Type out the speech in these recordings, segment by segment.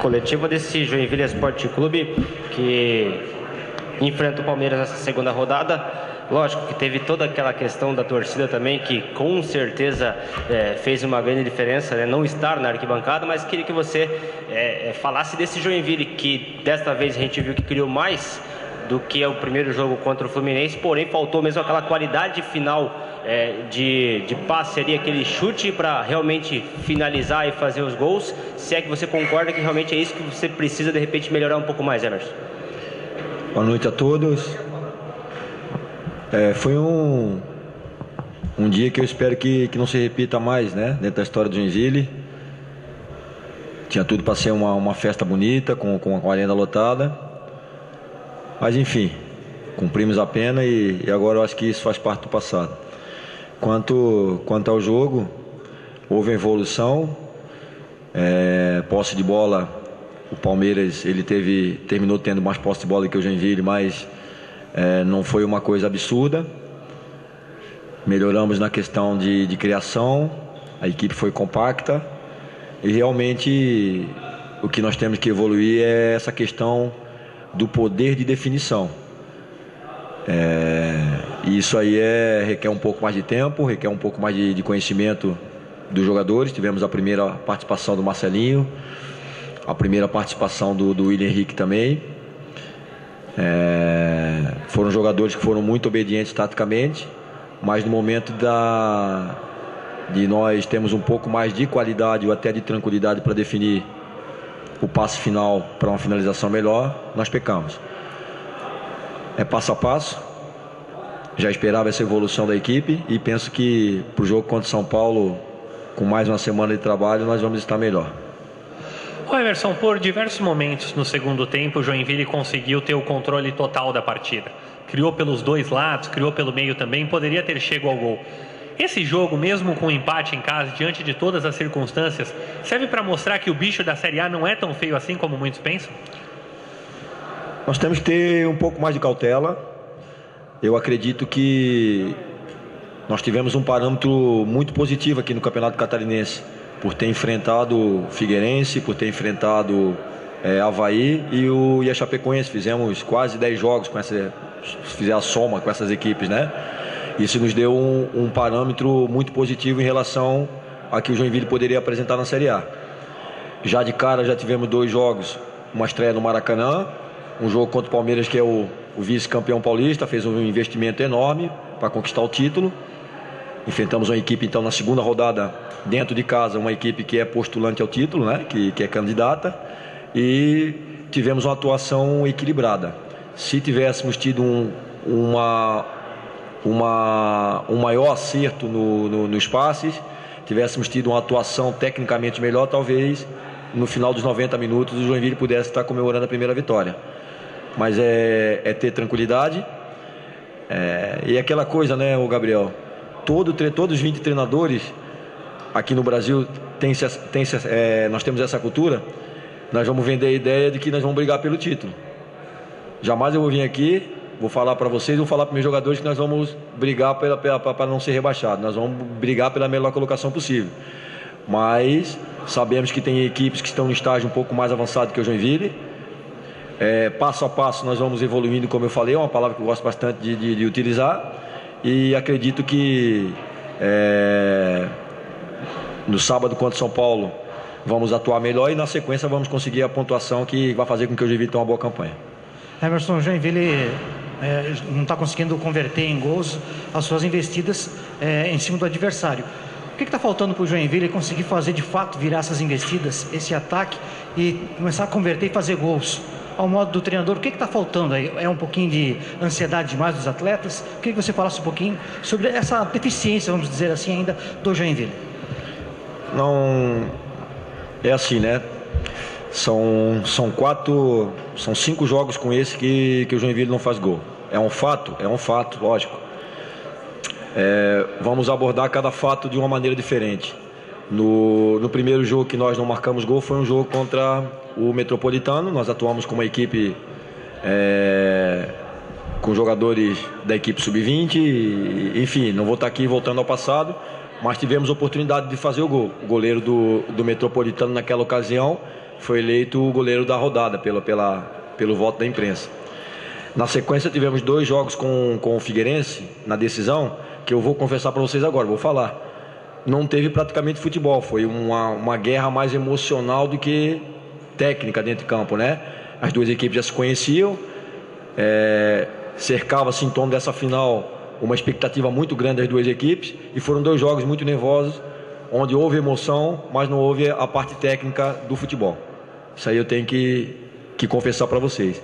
coletiva desse Joinville Esporte Clube que enfrenta o Palmeiras nessa segunda rodada. Lógico que teve toda aquela questão da torcida também, que com certeza fez uma grande diferença, né? Não estar na arquibancada, mas queria que você falasse desse Joinville, que desta vez a gente viu que criou mais do que o primeiro jogo contra o Fluminense, porém faltou mesmo aquela qualidade final de passe ali, aquele chute para realmente finalizar e fazer os gols. Se é que você concorda que realmente é isso que você precisa de repente melhorar um pouco mais, Emerson. Boa noite a todos. Foi um dia que eu espero que não se repita mais, né? Dentro da história do Joinville. Tinha tudo para ser uma festa bonita, com a arena lotada. Mas enfim, cumprimos a pena e agora eu acho que isso faz parte do passado. Quanto ao jogo, houve evolução. Posse de bola, o Palmeiras ele terminou tendo mais posse de bola que o Joinville, mas não foi uma coisa absurda. Melhoramos na questão de criação, a equipe foi compacta e realmente o que nós temos que evoluir é essa questão do poder de definição. E isso aí requer um pouco mais de tempo, requer um pouco mais de conhecimento dos jogadores. Tivemos a primeira participação do Marcelinho, a primeira participação do William Henrique também. Foram jogadores que foram muito obedientes taticamente, mas no momento de nós termos um pouco mais de qualidade ou até de tranquilidade para definir o passe final para uma finalização melhor, nós pecamos. É passo a passo. Já esperava essa evolução da equipe e penso que para o jogo contra o São Paulo, com mais uma semana de trabalho, nós vamos estar melhor. Ô Emerson, por diversos momentos no segundo tempo, o Joinville conseguiu ter o controle total da partida. Criou pelos dois lados, criou pelo meio também, poderia ter chegado ao gol. Esse jogo, mesmo com o empate em casa, diante de todas as circunstâncias, serve para mostrar que o bicho da Série A não é tão feio assim como muitos pensam? Nós temos que ter um pouco mais de cautela. Eu acredito que nós tivemos um parâmetro muito positivo aqui no Campeonato Catarinense, por ter enfrentado o Figueirense, por ter enfrentado Avaí e a Chapecoense. Fizemos quase 10 jogos se fizer a soma com essas equipes, né? Isso nos deu um parâmetro muito positivo em relação a que o Joinville poderia apresentar na Série A. Já de cara já tivemos 2 jogos, uma estreia no Maracanã, um jogo contra o Palmeiras, que é o vice-campeão paulista, fez um investimento enorme para conquistar o título. Enfrentamos uma equipe então na segunda rodada dentro de casa, uma equipe que é postulante ao título, né? que é candidata, e tivemos uma atuação equilibrada. Se tivéssemos tido um maior acerto nos passes, tivéssemos tido uma atuação tecnicamente melhor, talvez no final dos 90 minutos o Joinville pudesse estar comemorando a primeira vitória. Mas é ter tranquilidade. E aquela coisa, né, o Gabriel? Todos os 20 treinadores aqui no Brasil nós temos essa cultura. Nós vamos vender a ideia de que nós vamos brigar pelo título. Jamais eu vou vir aqui, vou falar para vocês, vou falar para meus jogadores que nós vamos brigar para não ser rebaixado. Nós vamos brigar pela melhor colocação possível. Mas sabemos que tem equipes que estão no estágio um pouco mais avançado que o Joinville. Passo a passo nós vamos evoluindo, como eu falei, é uma palavra que eu gosto bastante de utilizar. E acredito que no sábado contra São Paulo vamos atuar melhor e na sequência vamos conseguir a pontuação que vai fazer com que o Joinville tenha uma boa campanha. Emerson, o Joinville não está conseguindo converter em gols as suas investidas em cima do adversário. O que está faltando para o Joinville conseguir fazer de fato virar essas investidas, esse ataque e começar a converter e fazer gols? Ao modo do treinador, o que está faltando aí? É um pouquinho de ansiedade demais dos atletas? Queria que você falasse um pouquinho sobre essa deficiência, vamos dizer assim, ainda do Joinville. Não, é assim, né? São 5 jogos com esse que o Joinville não faz gol. É um fato, lógico. Vamos abordar cada fato de uma maneira diferente. No primeiro jogo que nós não marcamos gol foi um jogo contra o Metropolitano. Nós atuamos com uma equipe com jogadores da equipe sub-20, enfim, não vou estar aqui voltando ao passado, mas tivemos a oportunidade de fazer o gol. O goleiro do Metropolitano naquela ocasião foi eleito o goleiro da rodada pelo voto da imprensa. Na sequência tivemos 2 jogos com o Figueirense na decisão, que eu vou confessar para vocês agora, vou falar. Não teve praticamente futebol, foi uma guerra mais emocional do que técnica dentro de campo, né? As 2 equipes já se conheciam, cercava-se em torno dessa final uma expectativa muito grande das 2 equipes, e foram 2 jogos muito nervosos, onde houve emoção, mas não houve a parte técnica do futebol. Isso aí eu tenho que confessar para vocês.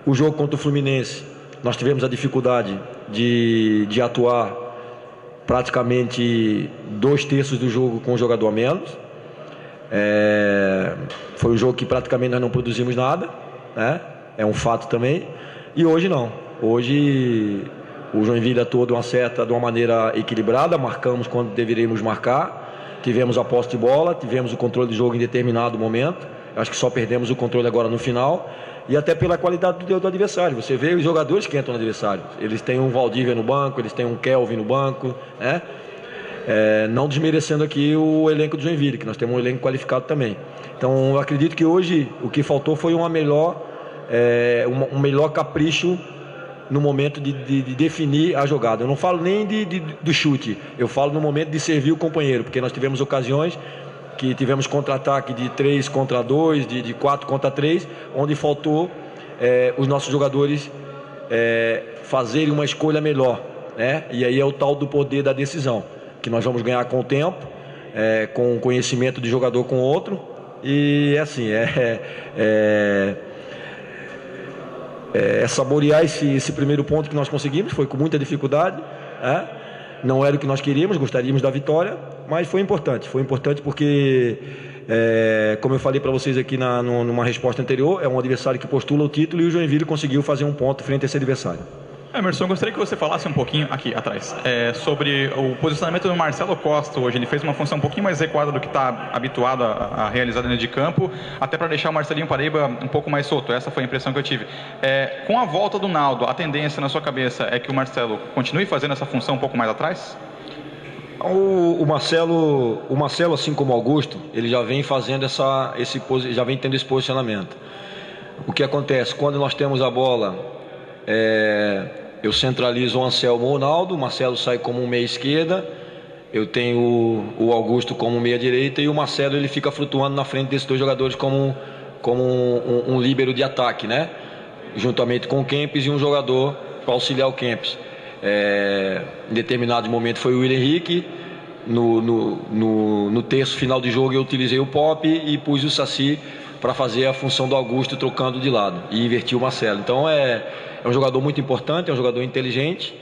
O jogo contra o Fluminense, nós tivemos a dificuldade de atuar praticamente 2/3 do jogo com um jogador a menos. Foi um jogo que praticamente nós não produzimos nada, né? É um fato também. E hoje não. Hoje o Joinville atuou de uma maneira equilibrada, marcamos quando deveríamos marcar, tivemos a posse de bola, tivemos o controle de jogo em determinado momento. Acho que só perdemos o controle agora no final. E até pela qualidade do adversário. Você vê os jogadores que entram no adversário. Eles têm um Valdívia no banco, eles têm um Kelvin no banco, né? Não desmerecendo aqui o elenco do Joinville, que nós temos um elenco qualificado também. Então eu acredito que hoje o que faltou foi um melhor capricho no momento de definir a jogada. Eu não falo nem do chute, eu falo no momento de servir o companheiro, porque nós tivemos ocasiões que tivemos contra-ataque de 3 contra 2, de 4 contra 3, onde faltou os nossos jogadores fazerem uma escolha melhor, né? E aí é o tal do poder da decisão, que nós vamos ganhar com o tempo, com o conhecimento de jogador com o outro, e assim, saborear esse primeiro ponto que nós conseguimos, foi com muita dificuldade, não era o que nós queríamos, gostaríamos da vitória, mas foi importante porque, como eu falei para vocês aqui numa resposta anterior, é um adversário que postula o título e o Joinville conseguiu fazer um ponto frente a esse adversário. Emerson, gostaria que você falasse um pouquinho aqui atrás sobre o posicionamento do Marcelo Costa hoje. Ele fez uma função um pouquinho mais recuada do que está habituado a realizar dentro de campo, até para deixar o Marcelinho Paraíba um pouco mais solto. Essa foi a impressão que eu tive. Com a volta do Naldo, a tendência na sua cabeça é que o Marcelo continue fazendo essa função um pouco mais atrás? O Marcelo, assim como o Augusto, ele já vem fazendo já vem tendo esse posicionamento. O que acontece? Quando nós temos a bola, eu centralizo o Anselmo ou o Naldo, o Marcelo sai como um meia esquerda, eu tenho o Augusto como meia direita e o Marcelo ele fica flutuando na frente desses 2 jogadores como um líbero de ataque, né? Juntamente com o Kempis e um jogador para auxiliar o Kempis. Em determinado momento foi o William Henrique. No terço final de jogo eu utilizei o Pop e pus o Saci para fazer a função do Augusto trocando de lado e inverti o Marcelo. Então é um jogador muito importante, é um jogador inteligente,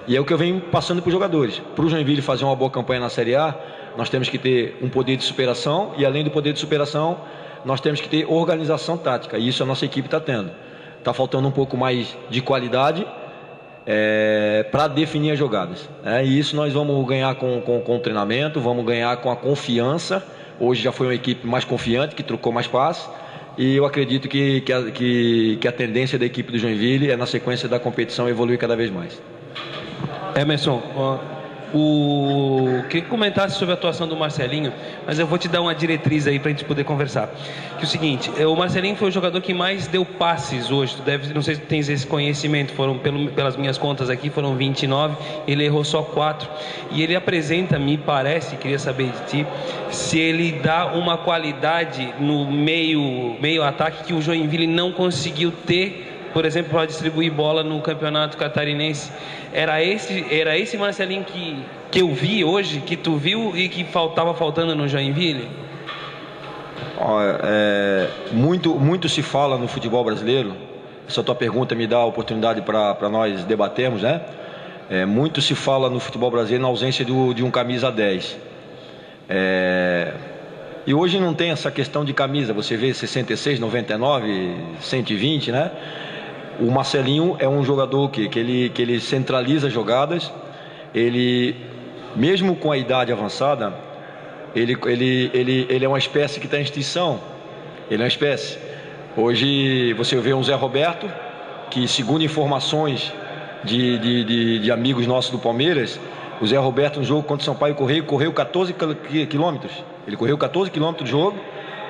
e é o que eu venho passando para os jogadores. Para o Joinville fazer uma boa campanha na Série A, nós temos que ter um poder de superação, e além do poder de superação, nós temos que ter organização tática, e isso a nossa equipe está tendo. Está faltando um pouco mais de qualidade para definir as jogadas. E isso nós vamos ganhar com o treinamento, vamos ganhar com a confiança. Hoje já foi uma equipe mais confiante, que trocou mais passes. E eu acredito que a tendência da equipe do Joinville é, na sequência da competição, evoluir cada vez mais. Emerson, queria que comentasse sobre a atuação do Marcelinho, mas eu vou te dar uma diretriz aí para a gente poder conversar. Que é o seguinte, o Marcelinho foi o jogador que mais deu passes hoje. Não sei se tens esse conhecimento, pelas minhas contas aqui, foram 29, ele errou só 4. E ele apresenta, me parece, queria saber de ti, se ele dá uma qualidade no meio ataque que o Joinville não conseguiu ter, por exemplo, para distribuir bola no Campeonato Catarinense. Era esse Marcelinho que eu vi hoje, que tu viu e que estava faltando no Joinville? Muito se fala no futebol brasileiro. Essa tua pergunta me dá a oportunidade para nós debatermos, né? Muito se fala no futebol brasileiro na ausência de um camisa 10. E hoje não tem essa questão de camisa. Você vê 66, 99, 120, né? O Marcelinho é um jogador que ele centraliza jogadas. Ele, mesmo com a idade avançada, ele é uma espécie que está em extinção. Ele é uma espécie. Hoje você vê um Zé Roberto, que segundo informações de amigos nossos do Palmeiras, O Zé Roberto, no jogo contra o Sampaio Correia, correu 14 quilômetros. Ele correu 14 quilômetros de jogo.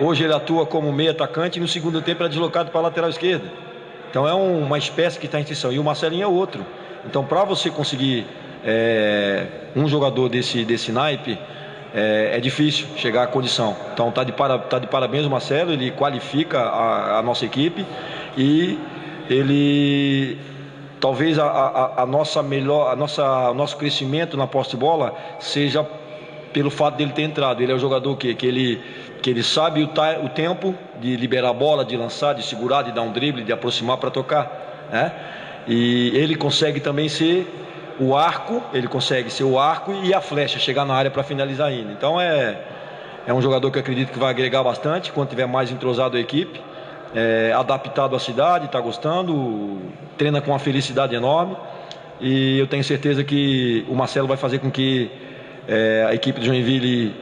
Hoje ele atua como meio atacante e no segundo tempo é deslocado para a lateral esquerda. Então é uma espécie que está em extinção. E o Marcelinho é outro. Então, para você conseguir um jogador desse naipe, é difícil chegar à condição. Então tá de parabéns o Marcelo, ele qualifica a nossa equipe e ele talvez o nosso crescimento na posse de bola seja pelo fato dele ter entrado. Ele é um jogador que ele sabe o tempo de liberar a bola, de lançar, de segurar, de dar um drible, de aproximar para tocar, né? E ele consegue também ser o arco, e a flecha, chegar na área para finalizar ainda. Então é um jogador que eu acredito que vai agregar bastante quando tiver mais entrosado a equipe, adaptado à cidade, está gostando, treina com uma felicidade enorme, e eu tenho certeza que o Marcelo vai fazer com que a equipe do Joinville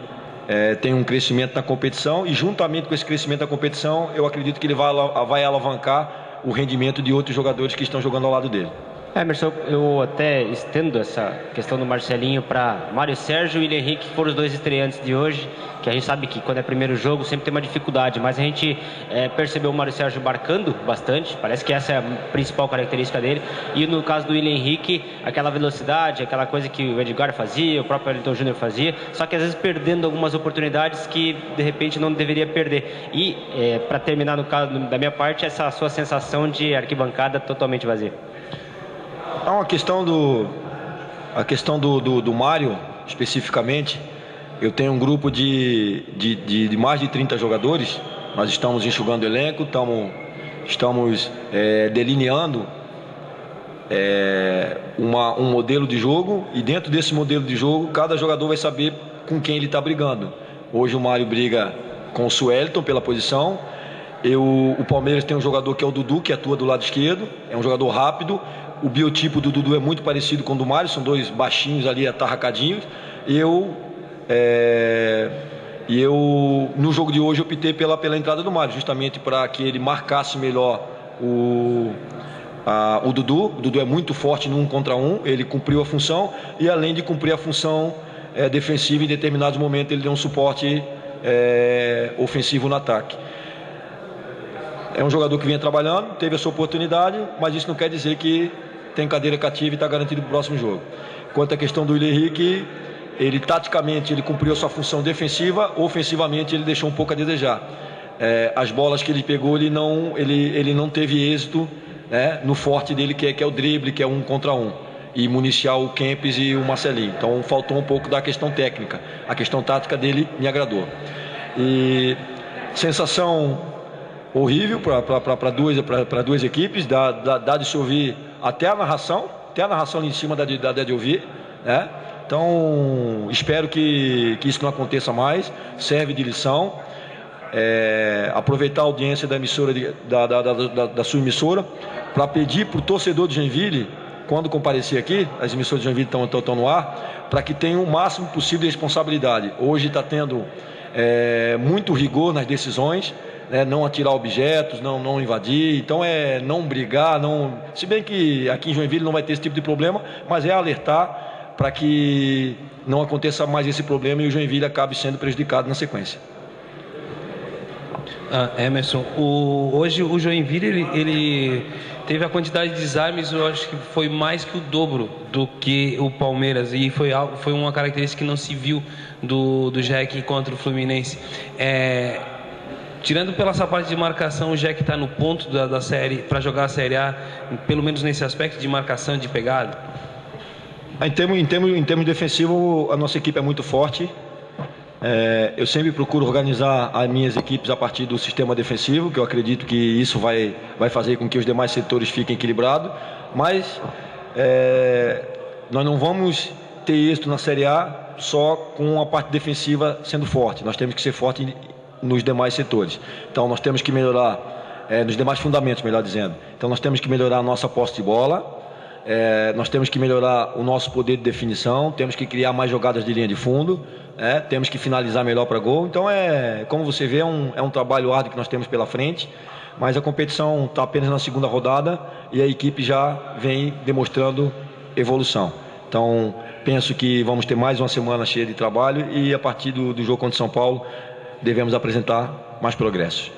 tenha um crescimento na competição, e juntamente com esse crescimento da competição, eu acredito que ele vai alavancar o rendimento de outros jogadores que estão jogando ao lado dele. Emerson, eu até estendo essa questão do Marcelinho para Mário Sérgio e William Henrique, que foram os dois estreantes de hoje, que a gente sabe que quando é primeiro jogo sempre tem uma dificuldade, mas a gente percebeu o Mário Sérgio marcando bastante, parece que essa é a principal característica dele, e no caso do William Henrique, aquela velocidade, aquela coisa que o Edgar fazia, o próprio Wellington Júnior fazia, só que às vezes perdendo algumas oportunidades que de repente não deveria perder. E para terminar, no caso da minha parte, essa sua sensação de arquibancada totalmente vazia. A questão do Mário, especificamente, eu tenho um grupo de mais de 30 jogadores. Nós estamos enxugando o elenco, estamos delineando um modelo de jogo, e dentro desse modelo de jogo, cada jogador vai saber com quem ele está brigando. Hoje o Mário briga com o Suelton pela posição. O Palmeiras tem um jogador que é o Dudu, que atua do lado esquerdo, é um jogador rápido. O biotipo do Dudu é muito parecido com o do Mário, são dois baixinhos ali, atarracadinhos. Eu, no jogo de hoje, optei pela entrada do Mário, justamente para que ele marcasse melhor o Dudu. O Dudu é muito forte no 1 contra 1, ele cumpriu a função, e além de cumprir a função defensiva, em determinados momentos ele deu um suporte ofensivo no ataque. É um jogador que vinha trabalhando, teve a sua oportunidade, mas isso não quer dizer que tem cadeira cativa e está garantido para o próximo jogo. Quanto à questão do William Henrique, ele taticamente ele cumpriu a sua função defensiva, ofensivamente ele deixou um pouco a desejar. As bolas que ele pegou, ele não teve êxito, né, no forte dele, que é o drible, que é 1 contra 1, e municiar o Kempes e o Marcelinho. Então faltou um pouco da questão técnica. A questão tática dele me agradou. E sensação horrível para duas equipes, dá de se ouvir até a narração ali em cima dá de ouvir, né? Então espero que isso não aconteça mais, serve de lição. Aproveitar a audiência da emissora da sua emissora para pedir para o torcedor de Joinville, quando comparecer aqui, as emissoras de Joinville estão no ar, para que tenham o máximo possível de responsabilidade. Hoje está tendo muito rigor nas decisões, não atirar objetos, não invadir, então não brigar, se bem que aqui em Joinville não vai ter esse tipo de problema, mas alertar para que não aconteça mais esse problema e o Joinville acabe sendo prejudicado na sequência. Emerson, hoje o Joinville ele teve a quantidade de desarmes, eu acho que foi mais que o dobro do que o Palmeiras, e foi uma característica que não se viu do Jack contra o Fluminense. Tirando pela essa parte de marcação, o Jack está no ponto da série para jogar a Série A, pelo menos nesse aspecto de marcação, de pegada? Em termos defensivos, a nossa equipe é muito forte. Eu sempre procuro organizar as minhas equipes a partir do sistema defensivo, que eu acredito que isso vai fazer com que os demais setores fiquem equilibrados. Mas nós não vamos ter êxito na Série A só com a parte defensiva sendo forte. Nós temos que ser forte nos demais setores. Então nós temos que melhorar, nos demais fundamentos, melhor dizendo. Então nós temos que melhorar a nossa posse de bola, nós temos que melhorar o nosso poder de definição, temos que criar mais jogadas de linha de fundo, temos que finalizar melhor para gol. Então como você vê, é um trabalho árduo que nós temos pela frente, mas a competição está apenas na segunda rodada e a equipe já vem demonstrando evolução. Então penso que vamos ter mais uma semana cheia de trabalho e a partir do jogo contra o São Paulo devemos apresentar mais progressos.